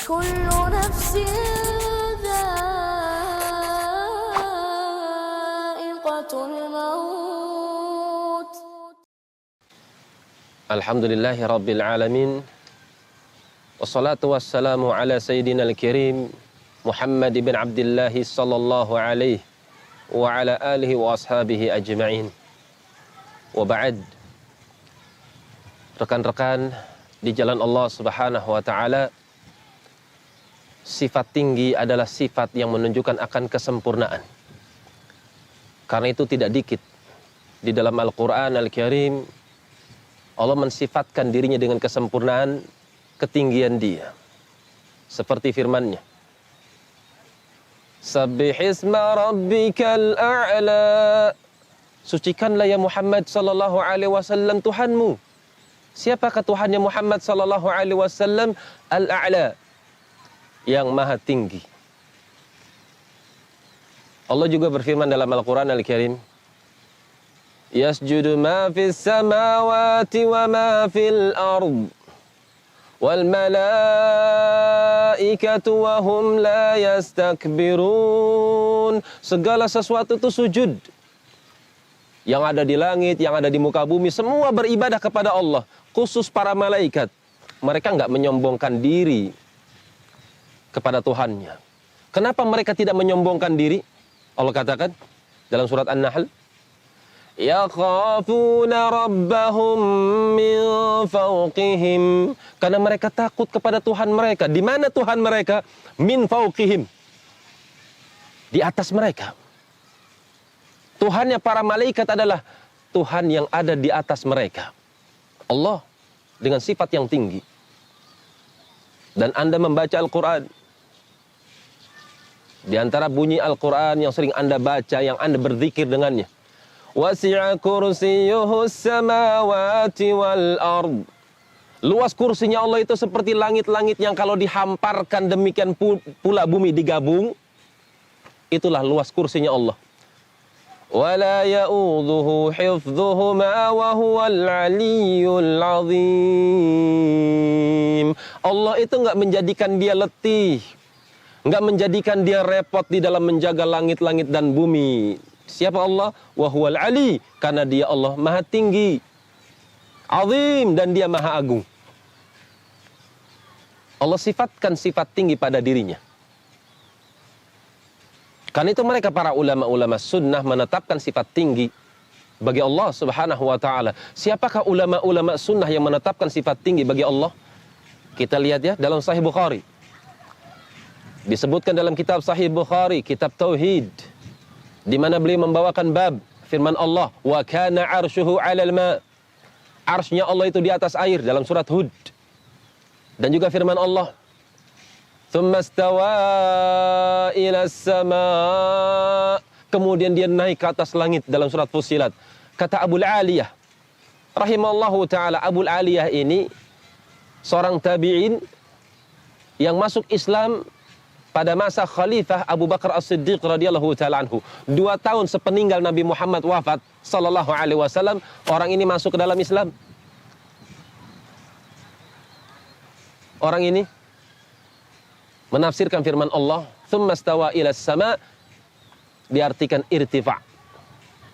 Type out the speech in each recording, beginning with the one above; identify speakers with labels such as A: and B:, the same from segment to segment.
A: كل نفس ذائقة الموت.
B: Alhamdulillahi Rabbil Alamin. Wassalatu wassalamu ala Sayyidina al-Kirim Muhammad bin Abdillahi sallallahu alaihi wa ala alihi wa ashabihi ajma'in. Wa ba'd. Rekan-rekan di jalan Allah subhanahu wa ta'ala, sifat tinggi adalah sifat yang menunjukkan akan kesempurnaan. Karena itu tidak dikit di dalam Al-Quran Al-Karim Allah mensifatkan dirinya dengan kesempurnaan, ketinggian dia. Seperti firman-Nya, Sabbihisma rabbikal a'la. Sucikanlah ya Muhammad sallallahu alaihi wasallam Tuhanmu. Siapakah Tuhannya Muhammad sallallahu alaihi wasallam? Al-a'la, yang maha tinggi. Allah juga berfirman dalam Al-Quran Al-Karim, Yasjudu ma fis samawati wa ma fil ard wal malaikatu wa hum la yastakbirun. Segala sesuatu itu sujud. Yang ada di langit, yang ada di muka bumi, semua beribadah kepada Allah. Khusus para malaikat, mereka enggak menyombongkan diri kepada Tuhannya. Kenapa mereka tidak menyombongkan diri? Allah katakan dalam surat An-Nahl, yakhafuna rabbahum min fawqihim. Karena mereka takut kepada Tuhan mereka. Di mana Tuhan mereka? Min fawqihim, di atas mereka. Tuhannya para malaikat adalah Tuhan yang ada di atas mereka. Allah dengan sifat yang tinggi. Dan Anda membaca Al-Quran, di antara bunyi Al-Quran yang sering Anda baca, yang Anda berzikir dengannya, wasi'a kursiyyuhus samawati wal ard. Luas kursinya Allah itu seperti langit-langit yang kalau dihamparkan demikian pula bumi digabung. Itulah luas kursinya Allah. Wala ya'udhuhu hifdhuhuma wa huwal aliyyul azim. Allah itu enggak menjadikan dia letih, enggak menjadikan dia repot di dalam menjaga langit-langit dan bumi. Siapa Allah? Wahuwal ali, karena dia Allah maha tinggi, azim, dan dia maha agung. Allah sifatkan sifat tinggi pada dirinya. Karena itu mereka para ulama-ulama sunnah menetapkan sifat tinggi bagi Allah subhanahu wa ta'ala. Siapakah ulama-ulama sunnah yang menetapkan sifat tinggi bagi Allah? Kita lihat ya dalam Sahih Bukhari. Disebutkan dalam kitab Sahih Bukhari, kitab Tauhid, di mana beliau membawakan bab firman Allah, wa kana arshuhu 'alal ma. Arsy-Nya Allah itu di atas air dalam surat Hud. Dan juga firman Allah, tsumma stawa ila sama. Kemudian dia naik ke atas langit dalam surat Fussilat. Kata Abul Aliyah rahimallahu taala, Abul Aliyah ini seorang tabi'in yang masuk Islam pada masa Khalifah Abu Bakar As-Siddiq radhiyallahu ta'ala anhu. 2 tahun sepeninggal Nabi Muhammad wafat sallallahu alaihi wasallam, orang ini masuk ke dalam Islam. Orang ini menafsirkan firman Allah, "Tsumma stawa ila sama", diartikan irtifa',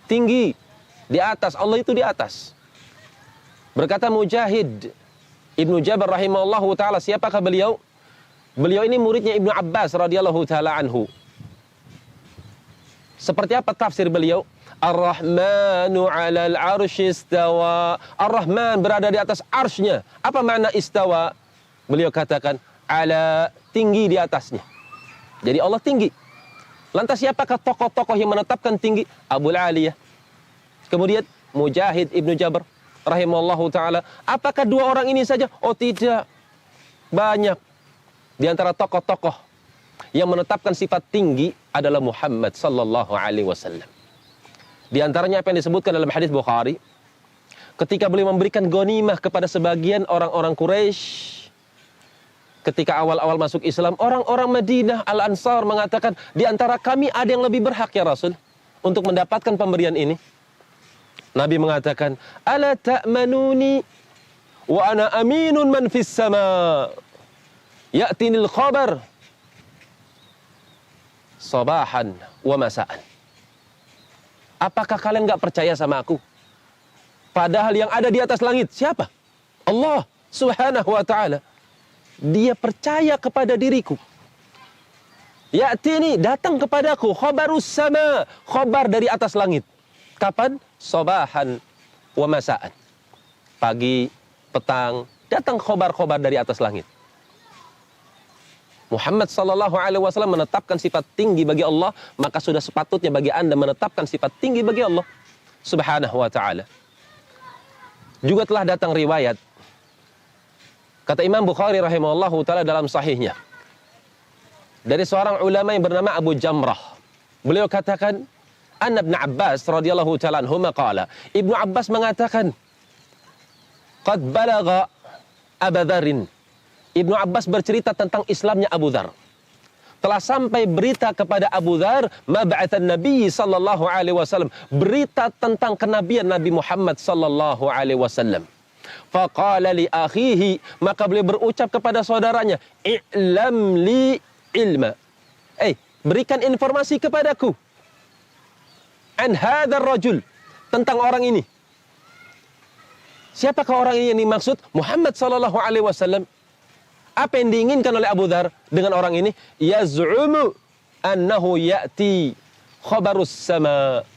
B: tinggi, di atas. Allah itu di atas. Berkata Mujahid Ibnu Jabr rahimahullahu ta'ala, siapakah beliau? Beliau ini muridnya Ibnu Abbas radhiyallahu ta'ala anhu. Seperti apa tafsir beliau? Ar-Rahmanu 'alal 'arsy istawa. Ar-Rahman berada di atas arsy-Nya. Apa makna istawa? Beliau katakan ala, tinggi di atasnya. Jadi Allah tinggi. Lantas siapakah tokoh-tokoh yang menetapkan tinggi? Abul Aliyah. Kemudian Mujahid Ibnu Jabr rahimahullahu ta'ala. Apakah 2 orang ini saja? Oh tidak. Banyak. Di antara tokoh-tokoh yang menetapkan sifat tinggi adalah Muhammad sallallahu alaihi wasallam. Di antaranya apa yang disebutkan dalam hadis Bukhari, ketika beliau memberikan ghanimah kepada sebagian orang-orang Quraisy ketika awal-awal masuk Islam, orang-orang Madinah Al-Ansar mengatakan, di antara kami ada yang lebih berhak ya Rasul untuk mendapatkan pemberian ini. Nabi mengatakan, ala ta'manuni wa ana aminun man fis sama. ya'tinil khabar sabahan wa masaan. Apakah kalian nggak percaya sama aku? Padahal yang ada di atas langit siapa? Allah Subhanahu wa ta'ala. Dia percaya kepada diriku. Ya'tini, datang kepadaku, khabarus sama, khabar dari atas langit. Kapan? Sabahan wa masaan. Pagi, petang, datang khabar-khabar dari atas langit. Muhammad sallallahu alaihi wasallam menetapkan sifat tinggi bagi Allah, maka sudah sepatutnya bagi Anda menetapkan sifat tinggi bagi Allah Subhanahu wa ta'ala. Juga telah datang riwayat, kata Imam Bukhari rahimahullahu ta'ala dalam sahihnya, dari seorang ulama yang bernama Abu Jamrah. Beliau katakan, Anna Ibn Abbas radhiyallahu ta'ala anhuma qala, Ibnu Abbas mengatakan, qad balagha Abu Dharrin. Ibnu Abbas bercerita tentang Islamnya Abu Dzar. Telah sampai berita kepada Abu Dzar, mab'atsan Nabi sallallahu alaihi wasallam, berita tentang kenabian Nabi Muhammad sallallahu alaihi wasallam. Faqala li akhihi, maka beliau berucap kepada saudaranya, i'lam li ilma. Berikan informasi kepadaku. An hadzal rajul, tentang orang ini. Siapakah orang ini yang dimaksud? Muhammad sallallahu alaihi wasallam. Apa yang diinginkan oleh Abu Dzar dengan orang ini? Yaz'umu annahu ya'ti khabarus sama.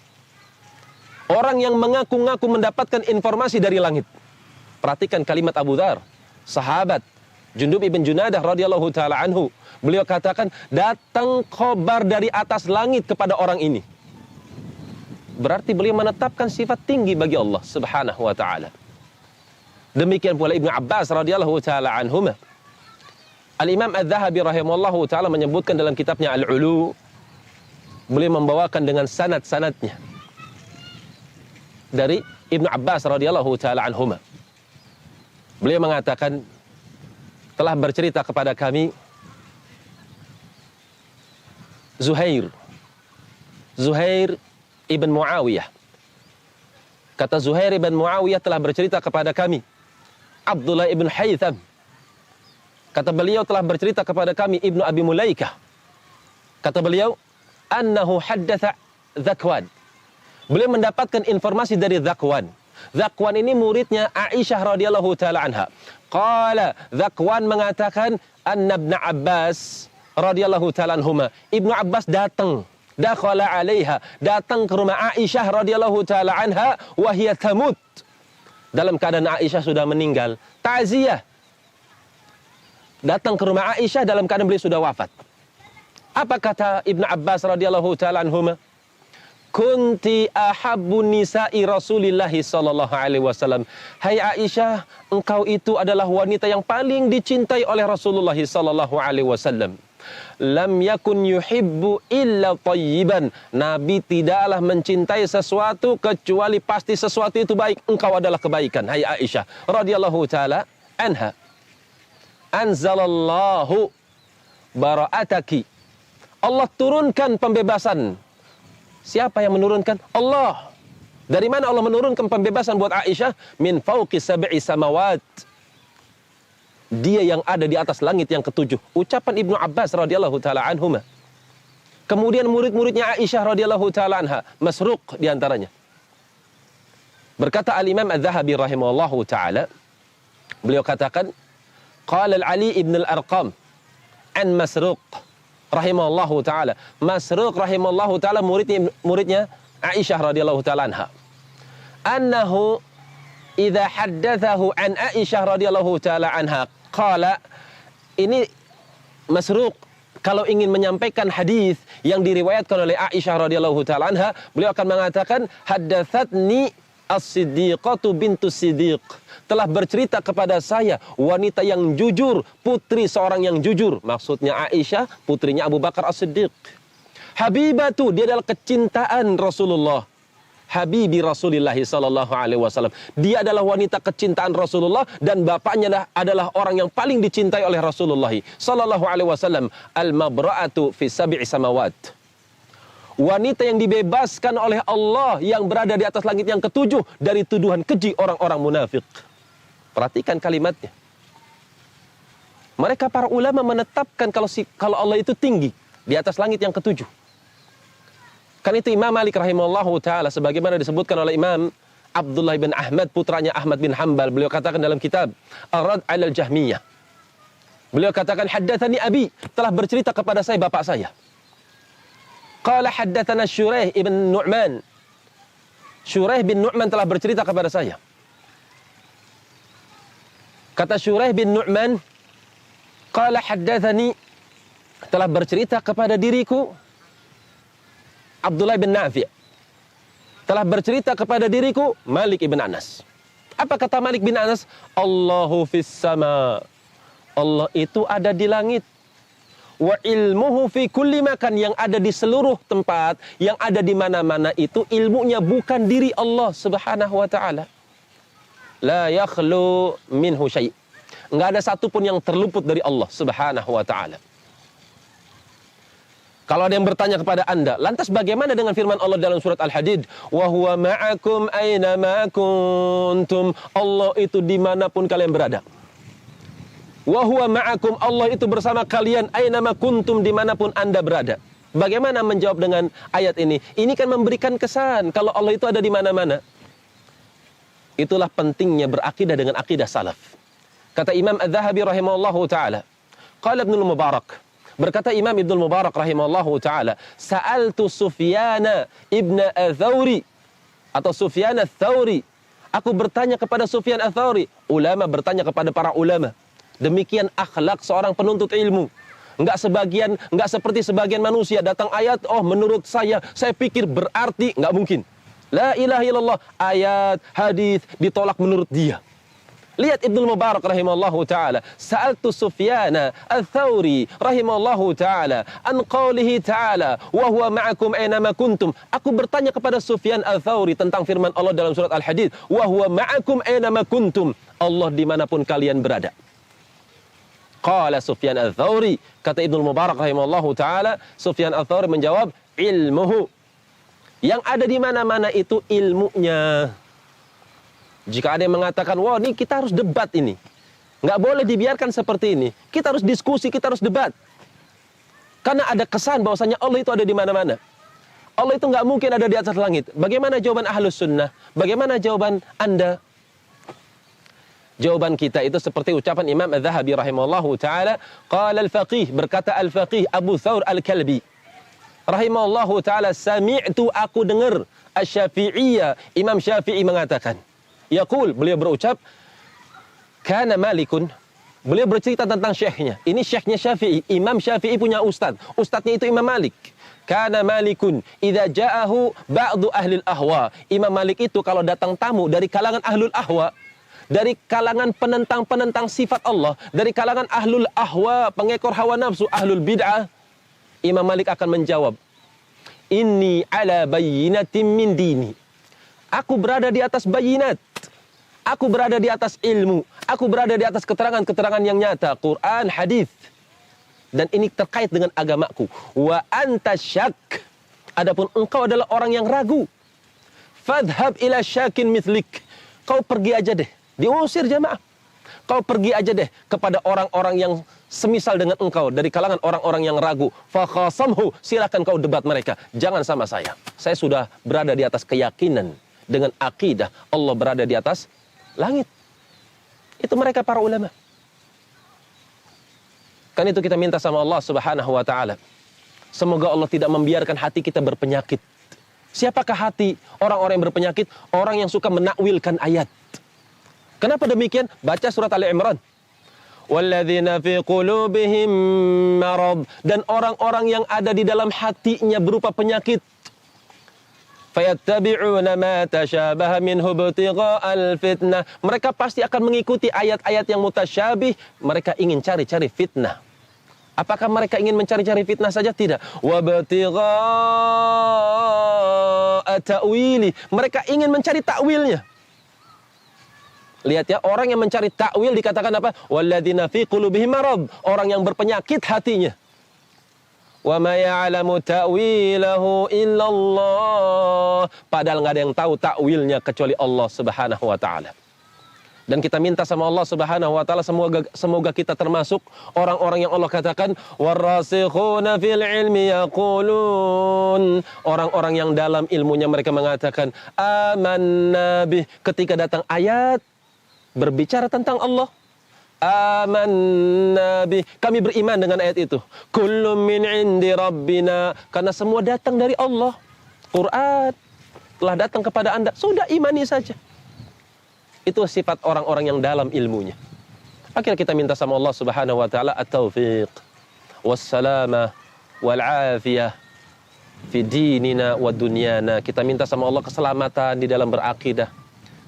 B: Orang yang mengaku-ngaku mendapatkan informasi dari langit. Perhatikan kalimat Abu Dzar, sahabat Jundub ibn Junadah radhiyallahu taala anhu. Beliau katakan, datang khabar dari atas langit kepada orang ini. Berarti beliau menetapkan sifat tinggi bagi Allah Subhanahu wa taala. Demikian pula Ibnu Abbas radhiyallahu taala anhuma. Al-Imam Adz-Dzahabi rahimahullahu ta'ala menyebutkan dalam kitabnya Al-Ulu, beliau membawakan dengan sanad-sanadnya dari Ibnu Abbas radhiyallahu ta'ala anhuma. Beliau mengatakan, telah bercerita kepada kami Zuhair ibn Muawiyah. Kata Zuhair ibn Muawiyah telah bercerita kepada kami Abdullah ibn Haytham. Kata beliau telah bercerita kepada kami Ibnu Abi Mulaikah. Kata beliau, annahu haddatha Dzakwan. Beliau mendapatkan informasi dari Dzakwan. Dzakwan ini muridnya Aisyah radhiyallahu taala anha. Qala, Dzakwan mengatakan, anna Ibnu Abbas radhiyallahu taala anhuma. Ibnu Abbas datang, dakhala 'alaiha, datang ke rumah Aisyah radhiyallahu taala anha wa hiya tamut. Dalam keadaan Aisyah sudah meninggal. Ta'ziyah. Datang ke rumah Aisyah dalam keadaan beliau sudah wafat. Apa kata Ibnu Abbas radhiyallahu taala anhuma? Kunti ahabbu nisa'i Rasulillah sallallahu alaihi wasallam. Hai Aisyah, engkau itu adalah wanita yang paling dicintai oleh Rasulullah sallallahu alaihi wasallam. Lam yakun yuhibbu illa thayyiban. Nabi tidaklah mencintai sesuatu kecuali pasti sesuatu itu baik. Engkau adalah kebaikan. Hai Aisyah radhiyallahu taala anha. Anzalallahu bara'ataki. Allah turunkan pembebasan. Siapa yang menurunkan? Allah. Dari mana Allah menurunkan pembebasan buat Aisyah? Min fauqi sab'i samawat. Dia yang ada di atas langit yang ketujuh. Ucapan Ibnu Abbas radhiyallahu taala anhuma. Kemudian murid-muridnya Aisyah radhiyallahu taala anha, Masruq di antaranya. Berkata Al-Imam Adz-Dzahabi rahimahullahu taala, beliau katakan, qala Ali ibn al-Arqam an Masruq rahimahullahu taala. Masruq rahimahullahu taala muridnya Aisyah radhiyallahu taala anha. Annahu idza haddatsahu an Aisyah radhiyallahu taala anha qala, ini Masruq kalau ingin menyampaikan hadis yang diriwayatkan oleh Aisyah radhiyallahu taala anha, beliau akan mengatakan haddatsatni as-siddiqatu bintus siddiq. Telah bercerita kepada saya wanita yang jujur, putri seorang yang jujur. Maksudnya Aisyah, putrinya Abu Bakar As-Siddiq. Habibatu, dia adalah kecintaan Rasulullah. Habibi Rasulullah sallallahu alaihi wasallam. Dia adalah wanita kecintaan Rasulullah dan bapaknya adalah orang yang paling dicintai oleh Rasulullah sallallahu alaihi wasallam. Al-mabra'atu fi sab'i samawat. Wanita yang dibebaskan oleh Allah yang berada di atas langit yang ketujuh dari tuduhan keji orang-orang munafik. Perhatikan kalimatnya. Mereka para ulama menetapkan kalau Allah itu tinggi di atas langit yang ketujuh. Kan itu Imam Malik rahimahullahu taala sebagaimana disebutkan oleh Imam Abdullah bin Ahmad, putranya Ahmad bin Hanbal. Beliau katakan dalam kitab Ar-Rad 'alal Jahmiyah. Beliau katakan, haddatsani abi, telah bercerita kepada saya bapak saya. Qala haddatsana Syuraih ibn Nu'man. Syuraih bin Nu'man telah bercerita kepada saya. Kata Syuraih bin Nu'man, qala haddatsani, telah bercerita kepada diriku Abdullah bin Nafi'. Telah bercerita kepada diriku Malik ibn Anas. Apa kata Malik bin Anas? Allahu fis sama. Allah itu ada di langit. Wa ilmuhu fi kulli makan, yang ada di seluruh tempat, yang ada di mana-mana itu ilmunya bukan diri Allah Subhanahu wa taala. La yakhlu minhu syai'. Enggak ada satupun yang terluput dari Allah Subhanahu wa taala. Kalau ada yang bertanya kepada Anda, lantas bagaimana dengan firman Allah dalam surat Al-Hadid? Wa huwa ma'akum aina ma kuntum. Allah itu dimanapun kalian berada. Wa huwa ma'akum, Allah itu bersama kalian aina ma kuntum, dimanapun Anda berada. Bagaimana menjawab dengan ayat ini? Ini kan memberikan kesan kalau Allah itu ada di mana-mana. Itulah pentingnya berakidah dengan akidah salaf. Kata Imam Az-Zahabi rahimahullahu taala, qala Ibnu Mubarak, berkata Imam Ibnu Mubarak rahimahullahu taala, sa'altu Sufyan ibn Ats-Tsauri atau Sufyan Ats-Tsauri. Aku bertanya kepada Sufyan Ats-Tsauri. Ulama bertanya kepada para ulama. Demikian akhlak seorang penuntut ilmu. Enggak seperti sebagian manusia datang ayat, oh menurut saya pikir berarti, enggak mungkin. La ilaha illallah, ayat, hadis ditolak menurut dia. Lihat Ibnu Mubarak rahimahullahu taala, sa'altu Sufyan Ats-Tsauri rahimahullahu taala an qaulihi taala wa huwa ma'akum aina ma kuntum. Aku bertanya kepada Sufyan Ats-Tsauri tentang firman Allah dalam surat Al-Hadid, wa huwa ma'akum aina ma kuntum. Allah dimanapun kalian berada. Qala Sufyan Ats-Tsauri, kata Ibnu Mubarak rahimahullahu taala, Sufyan Ats-Tsauri menjawab, ilmuhu. Yang ada di mana-mana itu ilmunya. Jika ada yang mengatakan, wah ini kita harus debat ini. Nggak boleh dibiarkan seperti ini. Kita harus diskusi, kita harus debat. Karena ada kesan bahwasanya Allah itu ada di mana-mana. Allah itu nggak mungkin ada di atas langit. Bagaimana jawaban Ahlus Sunnah? Bagaimana jawaban Anda? Jawaban kita itu seperti ucapan Imam Az-Zahabi rahimahullahu ta'ala. Qala al-faqih, berkata al-faqih Abu Thawr al-Kalbi rahimahullahu ta'ala, sami'tu, aku dengar, Asy-Syafi'iyya, Imam Syafi'i mengatakan, yaqul, beliau berucap, kana Malikun, beliau bercerita tentang syekhnya. Ini syekhnya Syafi'i. Imam Syafi'i punya ustaz. Ustaznya itu Imam Malik. Kana Malikun idza ja'ahu ba'du ahli al-ahwa. Imam Malik itu kalau datang tamu dari kalangan ahlul ahwa, dari kalangan penentang-penentang sifat Allah, dari kalangan ahlul ahwa, pengekor hawa nafsu, ahlul bid'ah, Imam Malik akan menjawab, inni ala bayyinatin min dini. Aku berada di atas bayinat. Aku berada di atas ilmu. Aku berada di atas keterangan-keterangan yang nyata. Quran, hadis. Dan ini terkait dengan agamaku. Wa anta syak. Adapun engkau adalah orang yang ragu. Fadhhab ila syakin mithlik. Kau pergi aja deh. Diusir jamaah. Kau pergi aja deh kepada orang-orang yang semisal dengan engkau. Dari kalangan orang-orang yang ragu. Fakhasamhu. Silakan kau debat mereka. Jangan sama saya. Saya sudah berada di atas keyakinan. Dengan akidah Allah berada di atas langit. Itu mereka para ulama. Kan itu kita minta sama Allah Subhanahu wa taala. Semoga Allah tidak membiarkan hati kita berpenyakit. Siapakah hati orang-orang yang berpenyakit? Orang yang suka menakwilkan ayat. Kenapa demikian? Baca surat Ali Imran. Walladzina fi qulubihim marad, dan orang-orang yang ada di dalam hatinya berupa penyakit. Fayattabi'una ma tashabaha minhu ibtigha'al fitnah. Mereka pasti akan mengikuti ayat-ayat yang mutasyabih. Mereka ingin cari-cari fitnah. Apakah mereka ingin mencari-cari fitnah saja? Tidak. Wa ibtigha'a ta'wili. Mereka ingin mencari takwilnya. Lihat ya, orang yang mencari takwil dikatakan apa? Walladzina fi qulubihim marad. Orang yang berpenyakit hatinya. Wa ma ya'lamu ta'wilahu illallah. Padahal enggak ada yang tahu takwilnya kecuali Allah Subhanahu wa taala. Dan kita minta sama Allah Subhanahu wa taala semoga kita termasuk orang-orang yang Allah katakan warasikhuna fil ilmi yaqulun, orang-orang yang dalam ilmunya mereka mengatakan amanna bih, ketika datang ayat berbicara tentang Allah, amanna bih, kami beriman dengan ayat itu. Kullum min indi rabbina, karena semua datang dari Allah. Quran telah datang kepada Anda, sudah imani saja. Itu sifat orang-orang yang dalam ilmunya. Akhirnya kita minta sama Allah Subhanahu wa taala at-taufiq wassalamah wal afiyah fi dinina wa dunyana. Kita minta sama Allah keselamatan di dalam berakidah,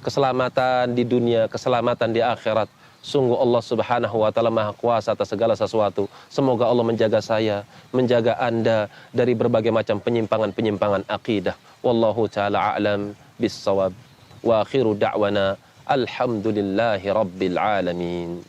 B: keselamatan di dunia, keselamatan di akhirat. Sungguh Allah Subhanahu wa taala Maha Kuasa atas segala sesuatu. Semoga Allah menjaga saya, menjaga Anda dari berbagai macam penyimpangan-penyimpangan akidah. Wallahu taala a'lam bis-shawab. Wa akhiru da'wana alhamdulillahi rabbil alamin.